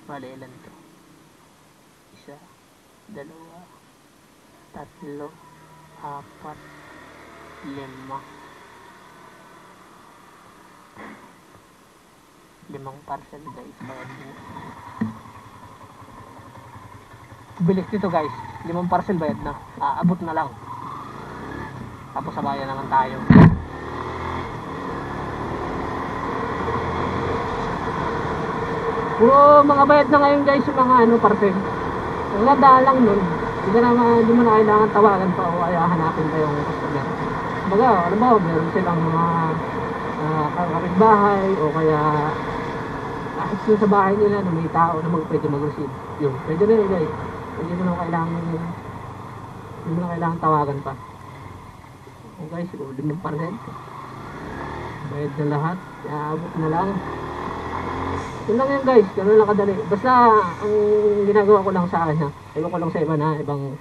Bale, ilan to? Isa, dalawa, tatlo, apat, lima. Limang parcel guys. Bilis dito guys. 5 parcel bayad na. Abot na lang. Tapos sa bayan naman tayo. Puro mga bayad na ngayon guys yung mga parcel. Ang ganda lang nun. Hindi mo na kailangan tawagan pa o kaya hanapin pa yung customer. Baga, alam mo, meron silang mga kapitbahay o kaya kahit sa bahay nila na may tao na pwede mag-receive. Yun, pwede na yun guys. Hindi mo na kailangan tawagan pa. O guys, siguro 5%. Bayad na lahat. Aabot na lang. Yun lang yan guys, gano'n lang kadali. Basta ang ginagawa ko lang sa akin ha, ewan ko lang sa iba na ibang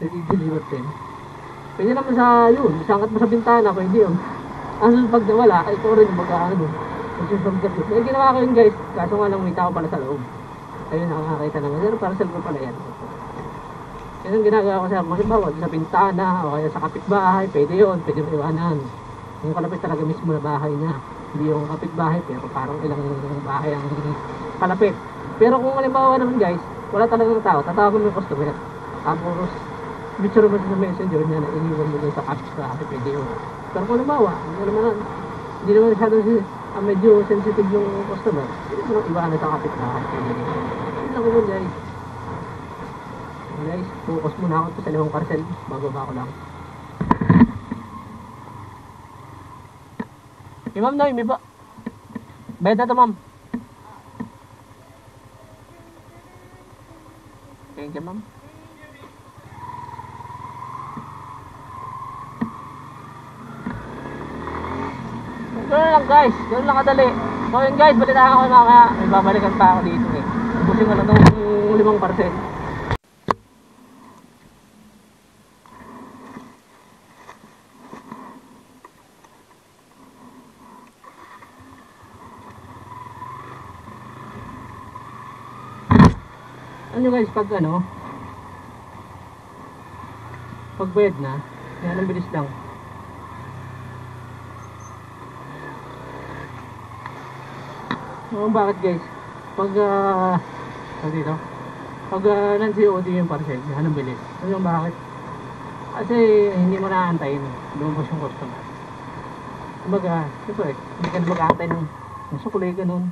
deliver din. Pwede naman sa yun, isangat mo sa bintana, pwede yun. Ang pag nawala, ito rin mag-ano. May ginawa ko yun guys, kaso nga lang may tao pala sa loob. Ayun, nakakakita naman. Pero para sa loob pala yan. Yan ang ginagawa ko sa halimbawa, sa bintana o kaya sa kapitbahay, pwede yun, pwede mo iwanan. Yung kalapit talaga mismo na bahay niya. Hindi yung kapitbahay, pero parang ilang bahay ang kalapit. Pero kung halimbawa naman guys, wala talagang tao, tatawagin mo yung customer. Tapos, picture mo sa messenger niya na iniwan mo dun sa kapitbahay, pwede yun. Pero kung halimbawa, hindi naman masyadong medyo sensitive yung customer, hindi mo nang iwanan sa kapitbahay. Yun lang yun guys. Guys, focus muna ako sa 5 parcel, bababa ko lang. Ma'am, no, may ba? Bayad na to, ma'am. Thank you, ma'am. Gano'n lang guys, gano'n lang kadali. So yun guys, balitaan ako mamaya. May babalikan pa ako dito eh. Ubusin ko lang itong 5 parcel. Ano guys, pag bayad na, yan ang bilis lang. Bakit guys? Pag dito, pag non-COD yung parcel, yan ang bilis. Ano yung bakit? Kasi hindi mo naaantayin, lumabas yung customer. Kumbaga, siyempre, hindi ka na mag-aantay ng sukulay ganun.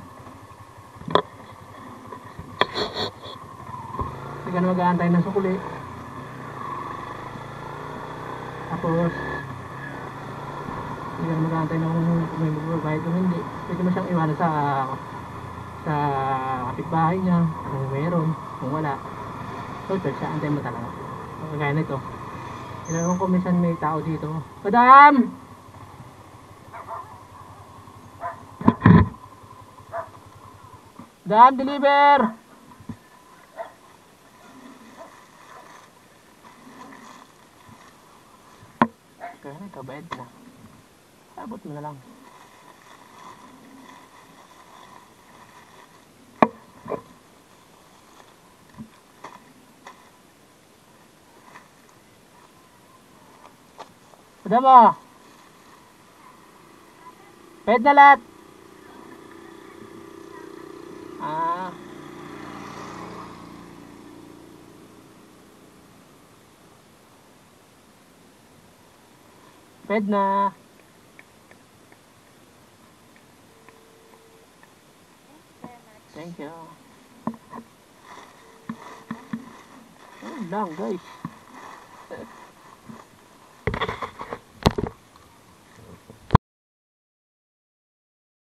Hindi ka na mag-aantay ng sukuli. Tapos hindi ka na mag-aantay ng may magbabayad o hindi. Pwede mo siyang iwanan sa kapitbahay niya kung meron, kung wala. So siya, antay mo talaga. Kaya nito, kailangan ko minsan may tao dito. Madam! Madam, deliver! Kaya ito, bayad na. Abot mo na lang. Madam mo! Bayad na lahat! Bayad na. Thank you. Lang guys.